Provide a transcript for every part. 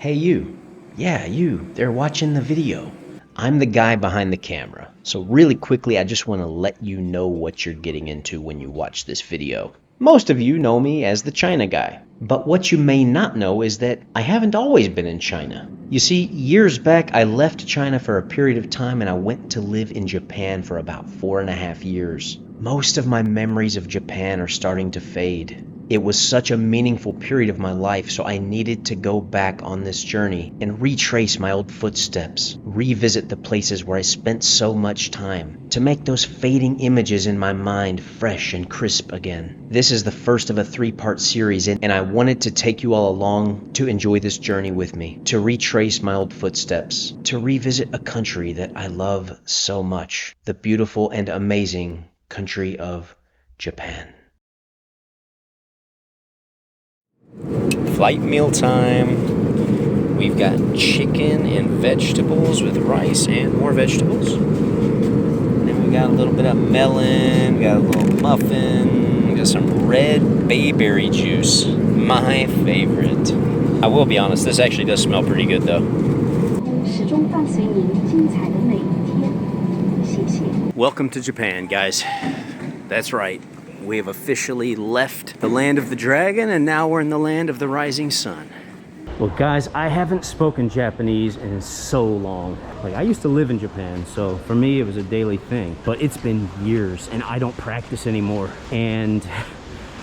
Hey you, yeah you, they're watching the video. I'm the guy behind the camera, so really quickly I just want to let you know what you're getting into when you watch this video. Most of you know me as the China guy, but what you may not know is that I haven't always been in China. You see, years back I left China for a period of time and I went to live in Japan for about 4.5 years. Most of my memories of Japan are starting to fade. It was such a meaningful period of my life, so I needed to go back on this journey and retrace my old footsteps, revisit the places where I spent so much time, to make those fading images in my mind fresh and crisp again. This is the first of a 3-part series, and I wanted to take you all along to enjoy this journey with me, to retrace my old footsteps, to revisit a country that I love so much, the beautiful and amazing country of Japan. Flight meal time. We've got chicken and vegetables with rice and more vegetables. Then we got a little bit of melon, we got a little muffin, we got some red bayberry juice, my favorite. I will be honest, this actually does smell pretty good though. Welcome to Japan, guys. That's right. We have officially left the land of the dragon, and now we're in the land of the rising sun. Well, guys, I haven't spoken Japanese in so long. Like, I used to live in Japan, so for me it was a daily thing. But it's been years, and I don't practice anymore. And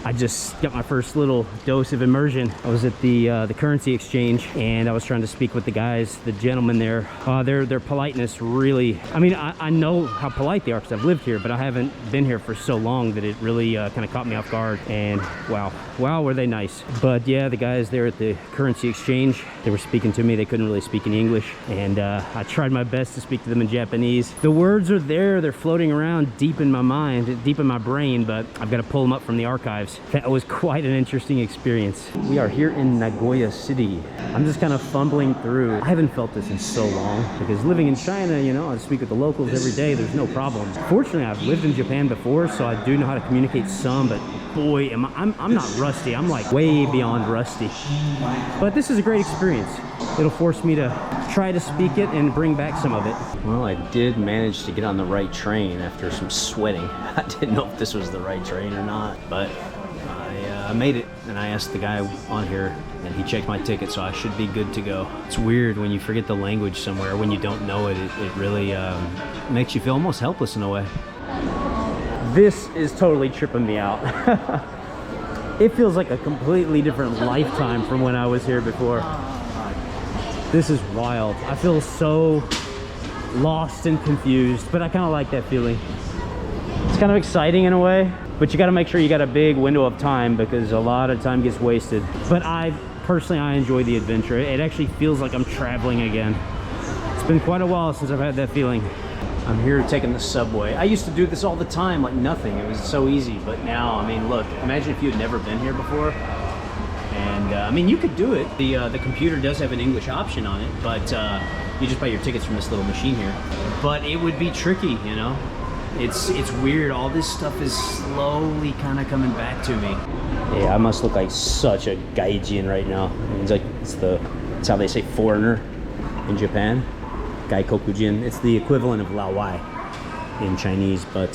I just got my first little dose of immersion. I was at the currency exchange, and I was trying to speak with the guys, the gentlemen there. Their politeness really, I mean, I know how polite they are because I've lived here, but I haven't been here for so long that it really kind of caught me off guard. And wow, were they nice. But yeah, the guys there at the currency exchange, they were speaking to me. They couldn't really speak in English, and I tried my best to speak to them in Japanese. The words are there, they're floating around deep in my mind, deep in my brain, but I've got to pull them up from the archives. That was quite an interesting experience. We are here in Nagoya City. I'm just kind of fumbling through. I haven't felt this in so long because living in China, you know, I speak with the locals every day. There's no problems. Fortunately, I've lived in Japan before, so I do know how to communicate some, but boy, I'm not rusty. I'm like way beyond rusty. But this is a great experience. It'll force me to try to speak it and bring back some of it. Well, I did manage to get on the right train after some sweating. I didn't know if this was the right train or not, but I made it, and I asked the guy on here, and he checked my ticket, so I should be good to go. It's weird when you forget the language somewhere, when you don't know it, it really makes you feel almost helpless in a way. This is totally tripping me out. It feels like a completely different lifetime from when I was here before. This is wild. I feel so lost and confused, but I kind of like that feeling. It's kind of exciting in a way, but you got to make sure you got a big window of time because a lot of time gets wasted. But I enjoy the adventure. It actually feels like I'm traveling again. It's been quite a while since I've had that feeling. I'm here taking the subway. I used to do this all the time, like nothing. It was so easy, but now, I mean, look, imagine if you had never been here before. And I mean, you could do it. The computer does have an English option on it, but you just buy your tickets from this little machine here. But it would be tricky, you know? It's weird. All this stuff is slowly kind of coming back to me. Yeah, I must look like such a gaijin right now. It's how they say foreigner in Japan. Gaikokujin. It's the equivalent of laowai in Chinese, but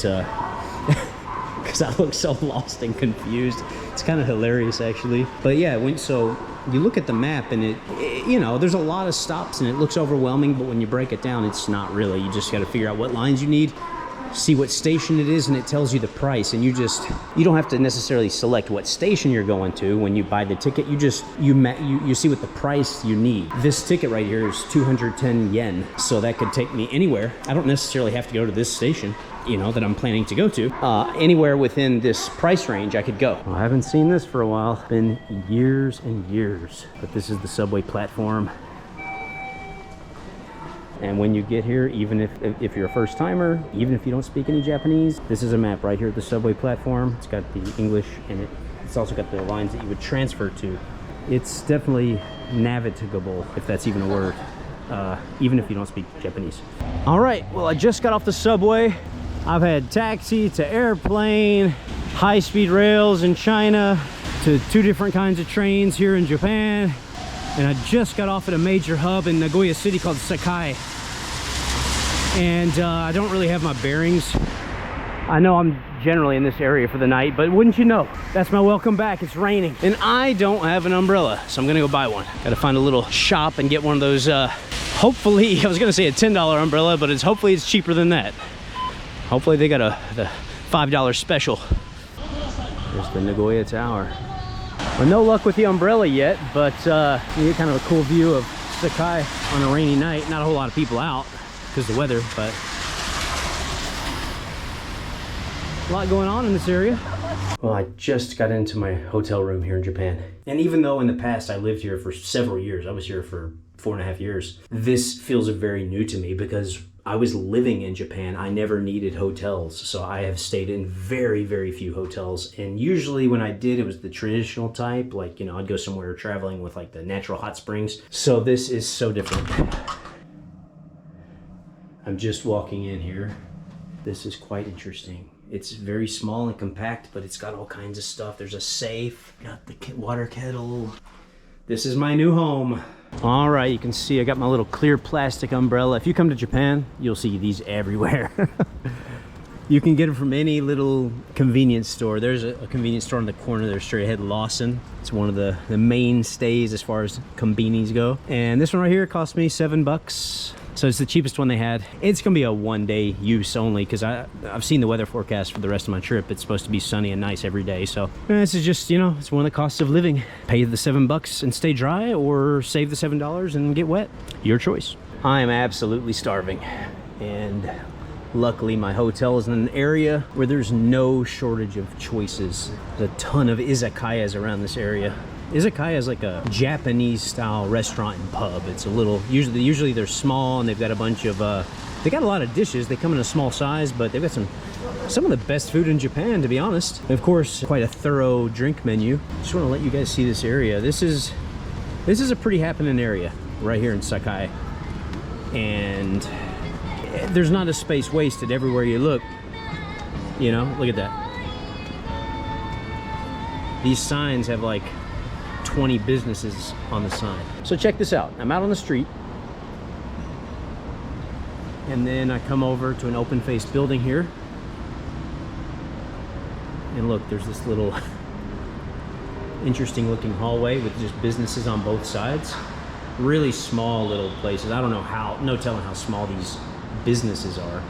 because I look so lost and confused, it's kind of hilarious actually. But yeah, so you look at the map and it you know, there's a lot of stops and it looks overwhelming, but when you break it down, it's not really. You just got to figure out what lines you need, see what station it is, and it tells you the price, and you don't have to necessarily select what station you're going to when you buy the ticket. You see what the price you need. This ticket right here is 210 yen, so that could take me anywhere. I don't necessarily have to go to this station, you know, that I'm planning to go to. Anywhere within this price range I could go. Well, I haven't seen this for a while. It's been years and years, but this is the subway platform. And when you get here, even if you're a first timer, even if you don't speak any Japanese, this is a map right here at the subway platform. It's got the English and it's also got the lines that you would transfer to. It's definitely navigable, if that's even a word, even if you don't speak Japanese. All right, well, I just got off the subway. I've had taxi to airplane, high-speed rails in China, to 2 different kinds of trains here in Japan. And I just got off at a major hub in Nagoya City called Sakai. And I don't really have my bearings. I know I'm generally in this area for the night, but wouldn't you know, that's my welcome back. It's raining and I don't have an umbrella, so I'm gonna go buy one. Gotta find a little shop and get one of those, hopefully, I was gonna say a $10 umbrella, but hopefully it's cheaper than that. Hopefully they got the $5 special. There's the Nagoya Tower. Well, no luck with the umbrella yet, but you get kind of a cool view of Sakai on a rainy night. Not a whole lot of people out because of the weather, but a lot going on in this area. Well, I just got into my hotel room here in Japan. And even though in the past I lived here for several years, I was here for 4.5 years, this feels very new to me because I was living in Japan. I never needed hotels, so I have stayed in very, very few hotels. And usually when I did, it was the traditional type, like, you know, I'd go somewhere traveling with like the natural hot springs. So this is so different. I'm just walking in here. This is quite interesting. It's very small and compact, but it's got all kinds of stuff. There's a safe, got the water kettle. This is my new home. All right, you can see I got my little clear plastic umbrella. If you come to Japan, you'll see these everywhere. You can get them from any little convenience store. There's a convenience store on the corner there, straight ahead, Lawson. It's one of the mainstays as far as konbinis go. And this one right here cost me $7. So it's the cheapest one they had. It's gonna be a one-day use only because I've seen the weather forecast for the rest of my trip. It's supposed to be sunny and nice every day. So this is just, you know, it's one of the costs of living. Pay the $7 and stay dry, or save the $7 and get wet. Your choice. I am absolutely starving. And luckily my hotel is in an area where there's no shortage of choices. There's a ton of izakayas around this area. Izakaya is like a Japanese style restaurant and pub. It's a little, usually they're small and they've got a bunch of, they got a lot of dishes. They come in a small size, but they've got some of the best food in Japan, to be honest. And of course, quite a thorough drink menu. Just want to let you guys see this area. This is a pretty happening area right here in Sakai. And there's not a space wasted everywhere you look. You know, look at that. These signs have like 20 businesses on the sign. So check this out. I'm out on the street, and then I come over to an open-faced building here, and look, there's this little interesting looking hallway with just businesses on both sides. Really small little places. I don't know how, no telling how small these businesses are.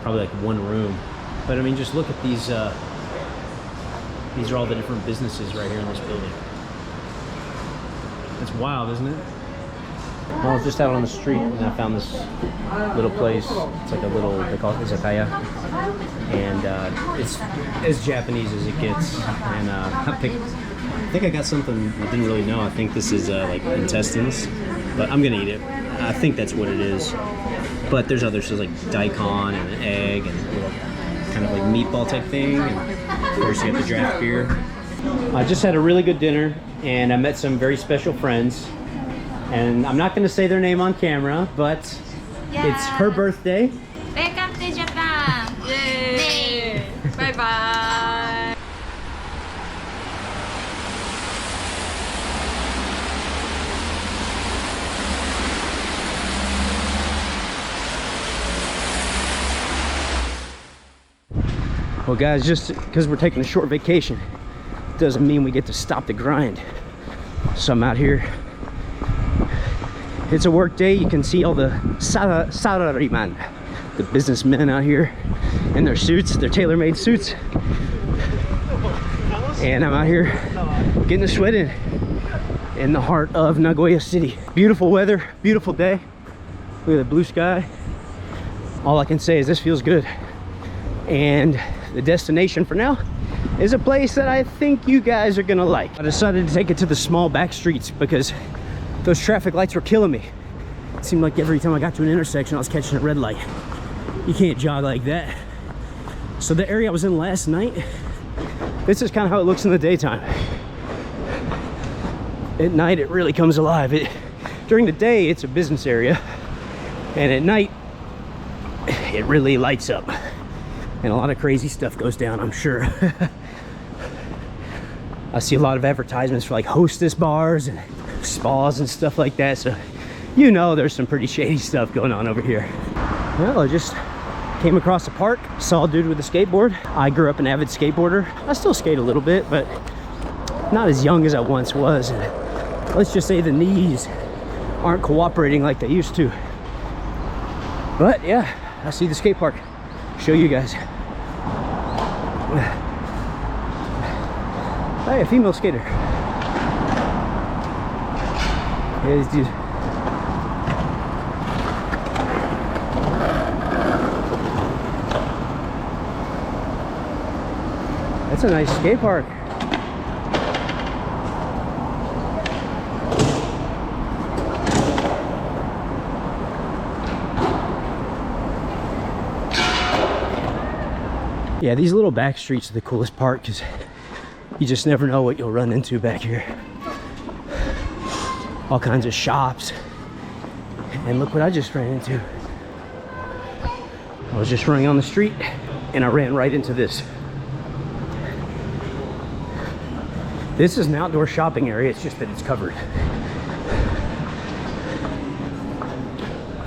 Probably like one room. But I mean, just look at these are all the different businesses right here in this building. It's wild, isn't it? Well, I was just out on the street and I found this little place. It's like a little, they call it izakaya. And it's as Japanese as it gets. And I think I got something I didn't really know. I think this is like intestines, but I'm gonna eat it. I think that's what it is. But there's others, so like daikon and an egg and a little kind of like meatball type thing. And of course you got the draft beer. I just had a really good dinner and I met some very special friends. And I'm not going to say their name on camera, but it's her birthday. Welcome to Japan! Yay! Bye bye! Well guys, just because we're taking a short vacation doesn't mean we get to stop the grind. So I'm out here. It's a work day. You can see all the salaryman, the businessmen out here in their suits, their tailor-made suits. And I'm out here getting the sweat in the heart of Nagoya City. Beautiful weather, beautiful day. Look at the blue sky. All I can say is this feels good. And the destination for now is a place that I think you guys are gonna like. I decided to take it to the small back streets because those traffic lights were killing me. It seemed like every time I got to an intersection, I was catching a red light. You can't jog like that. So the area I was in last night, this is kind of how it looks in the daytime. At night, it really comes alive. During the day, it's a business area. And at night, it really lights up. And a lot of crazy stuff goes down, I'm sure. I see a lot of advertisements for like hostess bars and spas and stuff like that. So you know there's some pretty shady stuff going on over here. Well, I just came across a park, saw a dude with a skateboard. I grew up an avid skateboarder. I still skate a little bit, but not as young as I once was. And let's just say the knees aren't cooperating like they used to. But yeah, I see the skate park. Show you guys. Hey, a female skater. Yeah, this dude. That's a nice skate park. Yeah, these little back streets are the coolest part because you just never know what you'll run into back here. All kinds of shops. And look what I just ran into. I was just running on the street and I ran right into this. This is an outdoor shopping area, it's just that it's covered.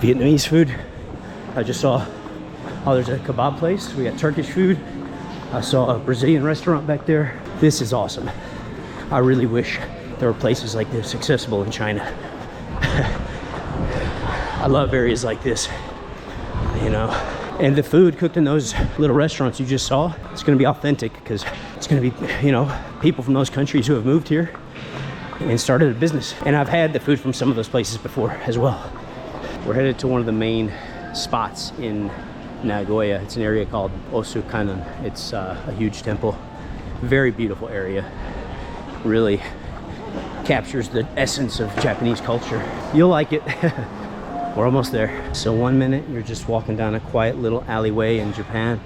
Vietnamese food. I just saw, oh, there's a kebab place. We got Turkish food. I saw a Brazilian restaurant back there. This is awesome. I really wish there were places like this accessible in China. I love areas like this, you know. And the food cooked in those little restaurants you just saw, it's gonna be authentic because it's gonna be, you know, people from those countries who have moved here and started a business. And I've had the food from some of those places before as well. We're headed to one of the main spots in Nagoya. It's an area called Honshū. It's a huge temple, very beautiful area. Really captures the essence of Japanese culture. You'll like it. We're almost there. So 1 minute you're just walking down a quiet little alleyway in Japan,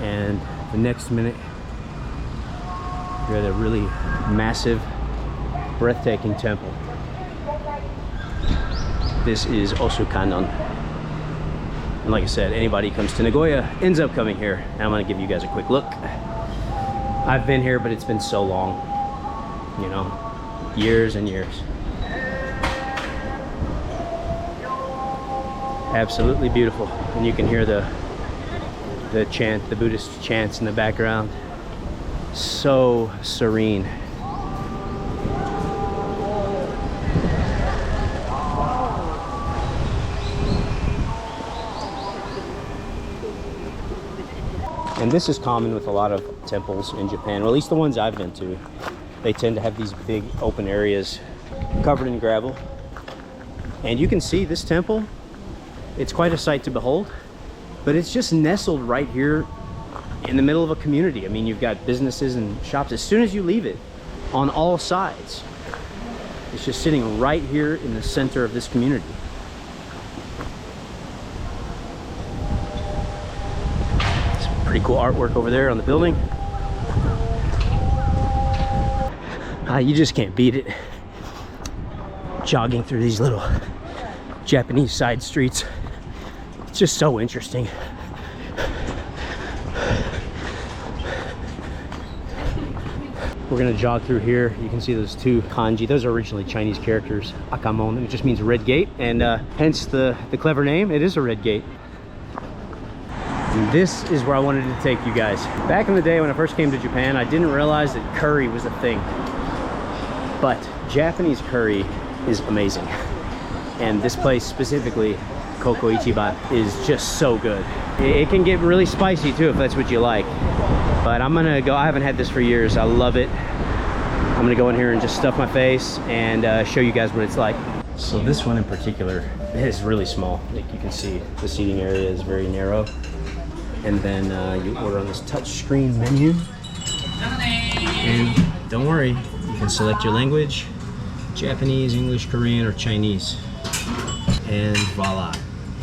and the next minute you're at a really massive, breathtaking temple. This is Honshū. And like I said, anybody who comes to Nagoya ends up coming here. And I'm gonna give you guys a quick look. I've been here, but it's been so long, you know, years and years. Absolutely beautiful. And you can hear the chant, the Buddhist chants in the background. So serene. And this is common with a lot of temples in Japan, or at least the ones I've been to. They tend to have these big open areas covered in gravel. And you can see this temple, it's quite a sight to behold, but it's just nestled right here in the middle of a community. I mean, you've got businesses and shops as soon as you leave it on all sides. It's just sitting right here in the center of this community. Pretty cool artwork over there on the building. You just can't beat it. Jogging through these little Japanese side streets. It's just so interesting. We're gonna jog through here. You can see those two kanji. Those are originally Chinese characters. Akamon, it just means red gate, and hence the clever name. It is a red gate. And this is where I wanted to take you guys. Back in the day when I first came to Japan, I didn't realize that curry was a thing. But Japanese curry is amazing. And this place specifically, Koko Ichiban, is just so good. It can get really spicy too if that's what you like. But I'm gonna go, I haven't had this for years. I love it. I'm gonna go in here and just stuff my face and show you guys what it's like. So this one in particular is really small. Like you can see, the seating area is very narrow. And then you order on this touch screen menu. And don't worry, you can select your language, Japanese, English, Korean, or Chinese. And voila,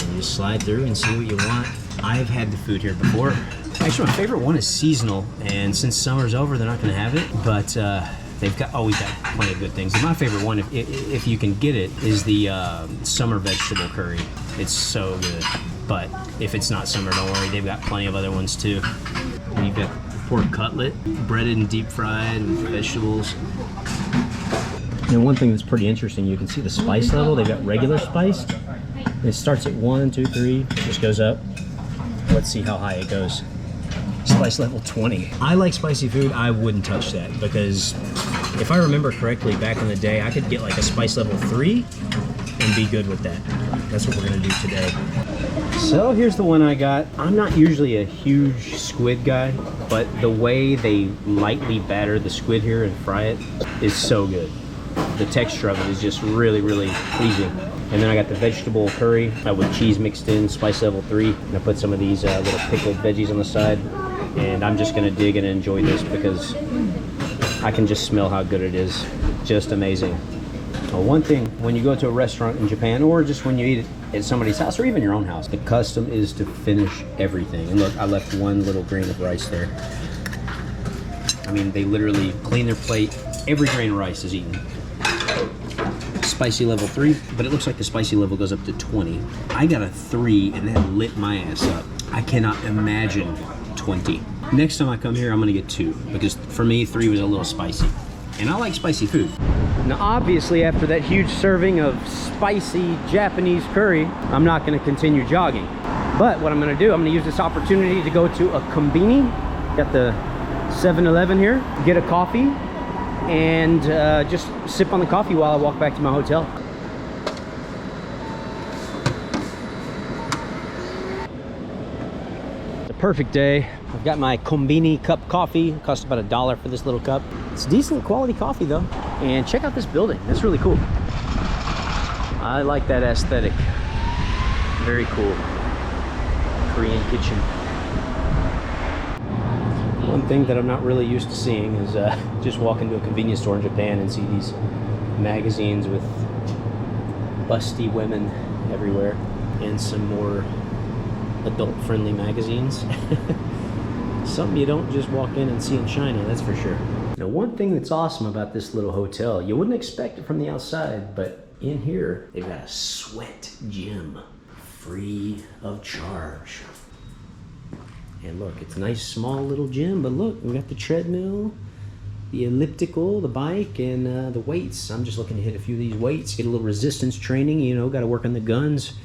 and you slide through and see what you want. I've had the food here before. Actually, my favorite one is seasonal, and since summer's over, they're not gonna have it, but they've got, we've got plenty of good things. And my favorite one, if you can get it, is the summer vegetable curry. It's so good. But if it's not summer, don't worry, they've got plenty of other ones too. And you've got pork cutlet, breaded and deep fried with vegetables. And one thing that's pretty interesting, you can see the spice level. They've got regular spice. It starts at 1, 2, 3, just goes up. Let's see how high it goes. Spice level 20. I like spicy food. I wouldn't touch that because if I remember correctly, back in the day, I could get like a spice level 3 and be good with that. That's what we're gonna do today. So here's the one I got. I'm not usually a huge squid guy, but the way they lightly batter the squid here and fry it is so good. The texture of it is just really, really pleasing. And then I got the vegetable curry with cheese mixed in, spice level 3. And I put some of these little pickled veggies on the side. And I'm just gonna dig and enjoy this because I can just smell how good it is. Just amazing. Well, one thing, when you go to a restaurant in Japan, or just when you eat at somebody's house, or even your own house, the custom is to finish everything. And look, I left one little grain of rice there. I mean, they literally clean their plate. Every grain of rice is eaten. Spicy level 3, but it looks like the spicy level goes up to 20. I got a 3 and that lit my ass up. I cannot imagine 20. Next time I come here, I'm gonna get 2 because for me, 3 was a little spicy. And I like spicy food. Now, obviously, after that huge serving of spicy Japanese curry, I'm not gonna continue jogging. But what I'm gonna do, I'm gonna use this opportunity to go to a kombini. Got the 7-Eleven here, get a coffee, and just sip on the coffee while I walk back to my hotel. It's a perfect day. I've got my kombini cup coffee. It costs about $1 for this little cup. It's decent quality coffee though. And check out this building. That's really cool. I like that aesthetic. Very cool. Korean kitchen. One thing that I'm not really used to seeing is just walk into a convenience store in Japan and see these magazines with busty women everywhere and some more adult-friendly magazines. Something you don't just walk in and see in China, that's for sure. Now, one thing that's awesome about this little hotel, you wouldn't expect it from the outside, but in here, they've got a sweat gym, free of charge. And look, it's a nice small little gym, but look, we got the treadmill, the elliptical, the bike, and the weights. I'm just looking to hit a few of these weights, get a little resistance training, you know, got to work on the guns.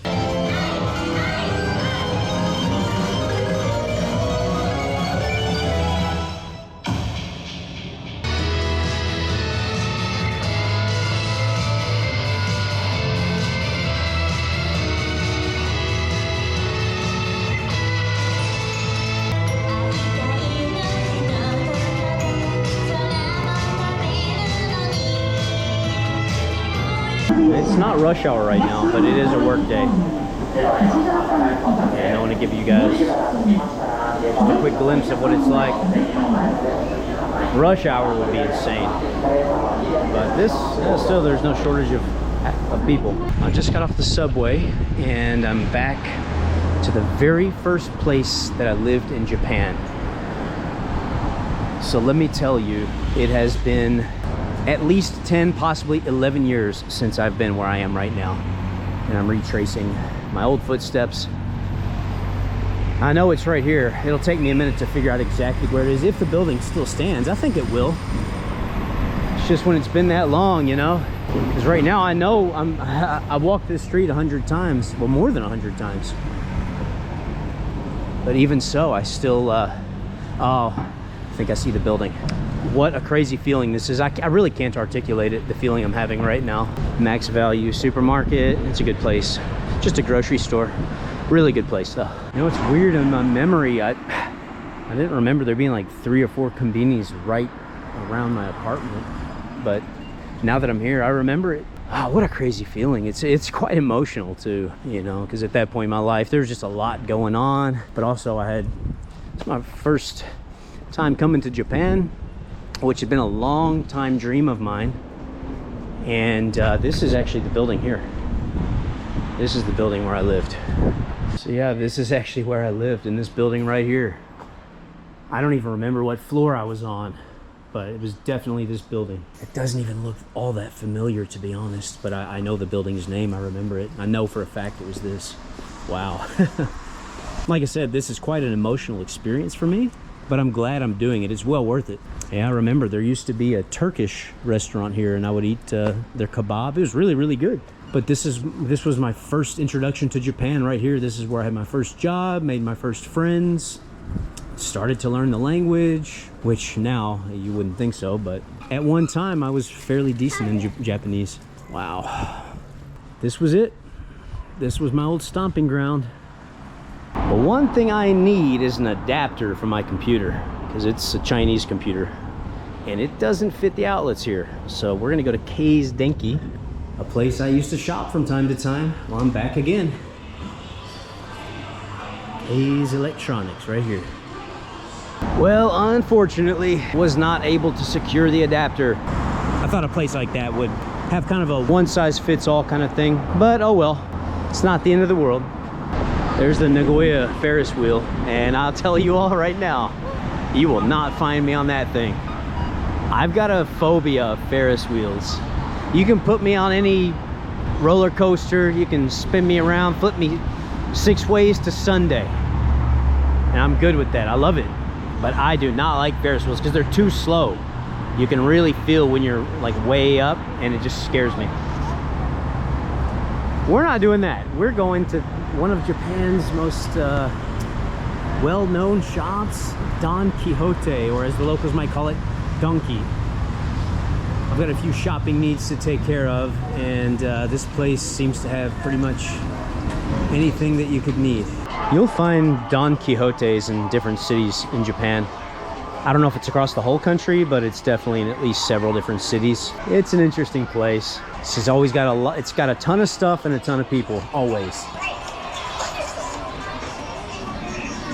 It's not rush hour right now, but it is a work day. And I want to give you guys just a quick glimpse of what it's like. Rush hour would be insane. But this, still there's no shortage of people. I just got off the subway and I'm back to the very first place that I lived in Japan. So let me tell you, it has been at least 10, possibly 11 years since I've been where I am right now. And I'm retracing my old footsteps. I know it's right here. It'll take me a minute to figure out exactly where it is. If the building still stands, I think it will. It's just when it's been that long, you know? Because right now I know I've walked this street 100 times, well, more than 100 times. But even so, I still, oh, I think I see the building. What a crazy feeling this is. I really can't articulate it, the feeling I'm having right now. Max Value Supermarket, it's a good place. Just a grocery store. Really good place though. You know what's weird in my memory? I didn't remember there being like 3 or 4 konbinis right around my apartment. But now that I'm here, I remember it. Oh, what a crazy feeling. It's quite emotional too, you know, because at that point in my life, there's just a lot going on. But also it's my first time coming to Japan, which had been a long time dream of mine. And this is actually the building here. This is the building where I lived. So yeah, this is actually where I lived, in this building right here. I don't even remember what floor I was on, but it was definitely this building. It doesn't even look all that familiar, to be honest, but I know the building's name, I remember it. I know for a fact it was this. Wow. Like I said, this is quite an emotional experience for me. but I'm glad I'm doing it. It's well worth it. Yeah, I remember there used to be a Turkish restaurant here, and I would eat their kebab. It was really, really good. But this was my first introduction to Japan right here. This is where I had my first job, made my first friends, started to learn the language, which now you wouldn't think so, but at one time I was fairly decent in Japanese. Wow. This was it. This was my old stomping ground. But one thing I need is an adapter for my computer, because it's a Chinese computer and it doesn't fit the outlets here. So we're gonna go to Kei's Denki, a place I used to shop from time to time. Well, I'm back again. Kei's Electronics right here. Well, unfortunately, was not able to secure the adapter. I thought a place like that would have kind of a one-size-fits-all kind of thing, but oh well, it's not the end of the world. There's the Nagoya Ferris wheel, and I'll tell you all right now, you will not find me on that thing. I've got a phobia of Ferris wheels. You can put me on any roller coaster, you can spin me around, flip me 6 ways to Sunday, and I'm good with that. I love it. But I do not like Ferris wheels because they're too slow. You can really feel when you're like way up, and it just scares me. We're not doing that. We're going to one of Japan's most well-known shops, Don Quixote, or as the locals might call it, Donkey. I've got a few shopping needs to take care of, and this place seems to have pretty much anything that you could need. You'll find Don Quixotes in different cities in Japan. I don't know if it's across the whole country, but it's definitely in at least several different cities. It's an interesting place. It's always got a lot. It's got a ton of stuff and a ton of people, always.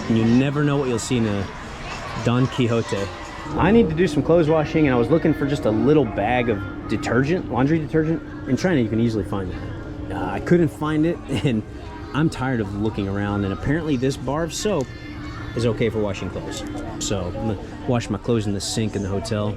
And you never know what you'll see in a Don Quixote. I need to do some clothes washing, and I was looking for just a little bag of detergent, laundry detergent. In China, you can easily find that. I couldn't find it, and I'm tired of looking around, and apparently this bar of soap is okay for washing clothes. So I'm gonna wash my clothes in the sink in the hotel.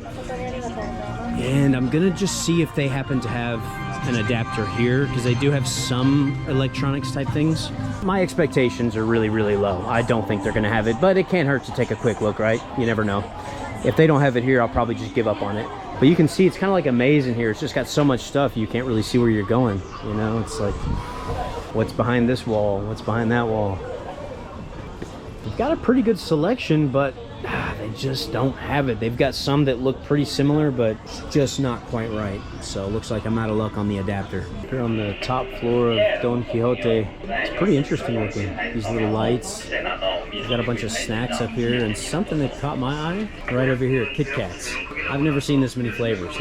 And I'm gonna just see if they happen to have an adapter here, because they do have some electronics type things. My expectations are really, really low. I don't think they're gonna have it, but it can't hurt to take a quick look, right? You never know. If they don't have it here, I'll probably just give up on it. But you can see it's kind of like a maze in here. It's just got so much stuff, you can't really see where you're going. You know, it's like, what's behind this wall? What's behind that wall? They've got a pretty good selection, but they just don't have it. They've got some that look pretty similar, but just not quite right. So it looks like I'm out of luck on the adapter. Here on the top floor of Don Quixote, it's pretty interesting looking. These little lights. They've got a bunch of snacks up here, and something that caught my eye right over here, Kit Kats. I've never seen this many flavors.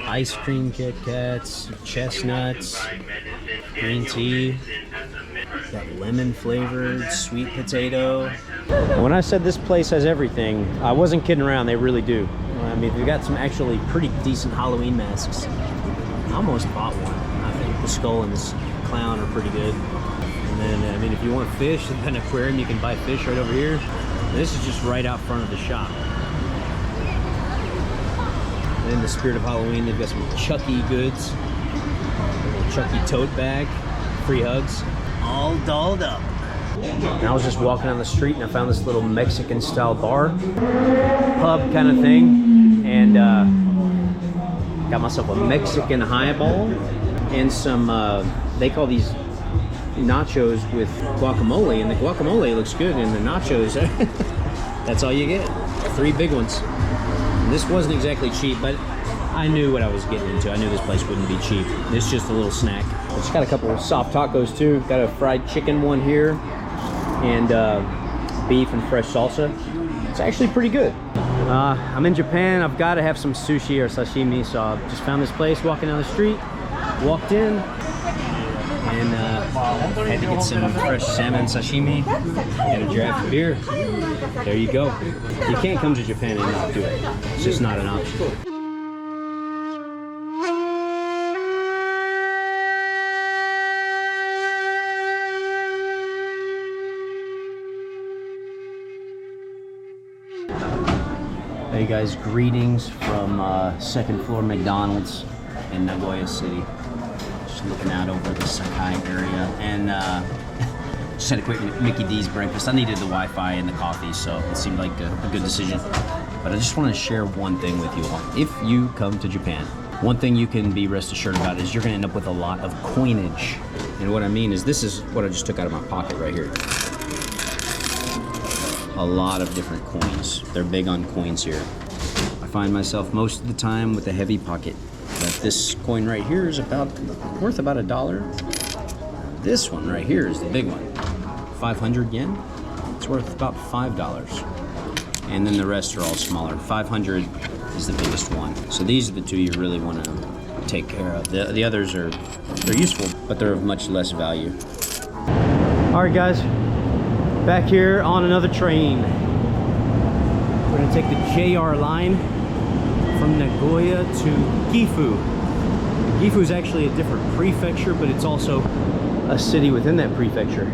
Ice cream Kit Kats, chestnuts, green tea, got lemon flavored, sweet potato. When I said this place has everything, I wasn't kidding around, they really do. I mean, they've got some actually pretty decent Halloween masks. I almost bought one. I think the skull and this clown are pretty good. And then, I mean, if you want fish, in an aquarium, you can buy fish right over here. And this is just right out front of the shop. And in the spirit of Halloween, they've got some Chucky goods. A little Chucky tote bag, free hugs, all dolled up. And I was just walking down the street and I found this little Mexican style bar, pub kind of thing, and got myself a Mexican highball and some, they call these nachos with guacamole, and the guacamole looks good, and the nachos, that's all you get. 3 big ones. And this wasn't exactly cheap, but I knew what I was getting into. I knew this place wouldn't be cheap. It's just a little snack. It's got a couple of soft tacos too. Got a fried chicken one here, and beef and fresh salsa. It's actually pretty good. I'm in Japan. I've got to have some sushi or sashimi, so I just found this place walking down the street, walked in, and had to get some fresh salmon sashimi and a draft of beer. There you go. You can't come to Japan and not do it. It's just not an option. Hey guys, greetings from 2nd floor McDonald's in Nagoya City. Just looking out over the Sakai area, and Just had a quick Mickey D's breakfast. I needed the Wi-Fi and the coffee, so it seemed like a good decision. But I just want to share one thing with you all. If you come to Japan, one thing you can be rest assured about is you're going to end up with a lot of coinage. And what I mean is, this is what I just took out of my pocket right here. A lot of different coins. They're big on coins here. I find myself most of the time with a heavy pocket. Like this coin right here is worth about $1. This one right here is the big one. 500 yen. It's worth about $5. And then the rest are all smaller. 500 is the biggest one. So these are the two you really want to take care of. The others they're useful, but they're of much less value. All right, guys, back here on another train. We're gonna take the JR line from Nagoya to Gifu. Gifu is actually a different prefecture, but it's also a city within that prefecture.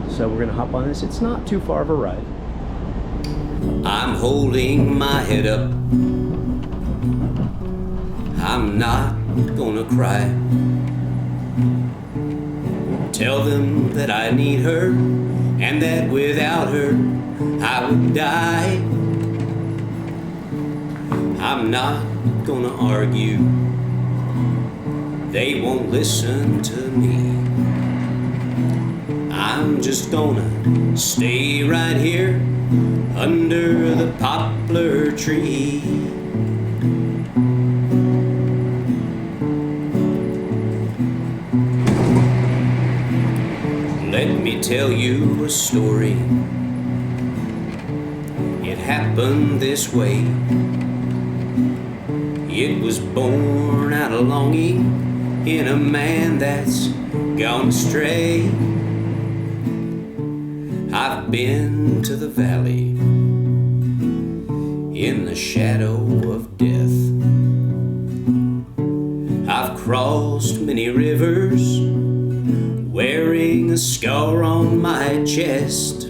So we're gonna hop on this. It's not too far of a ride. I'm holding my head up. I'm not gonna cry. Tell them that I need her and that without her I would die. I'm not gonna argue. They won't listen to me. I'm just gonna stay right here under the poplar tree. Let me tell you a story. It happened this way. It was born out of longing in a man that's gone astray. I've been to the valley in the shadow of death. I've crossed many rivers wearing a scar on my chest.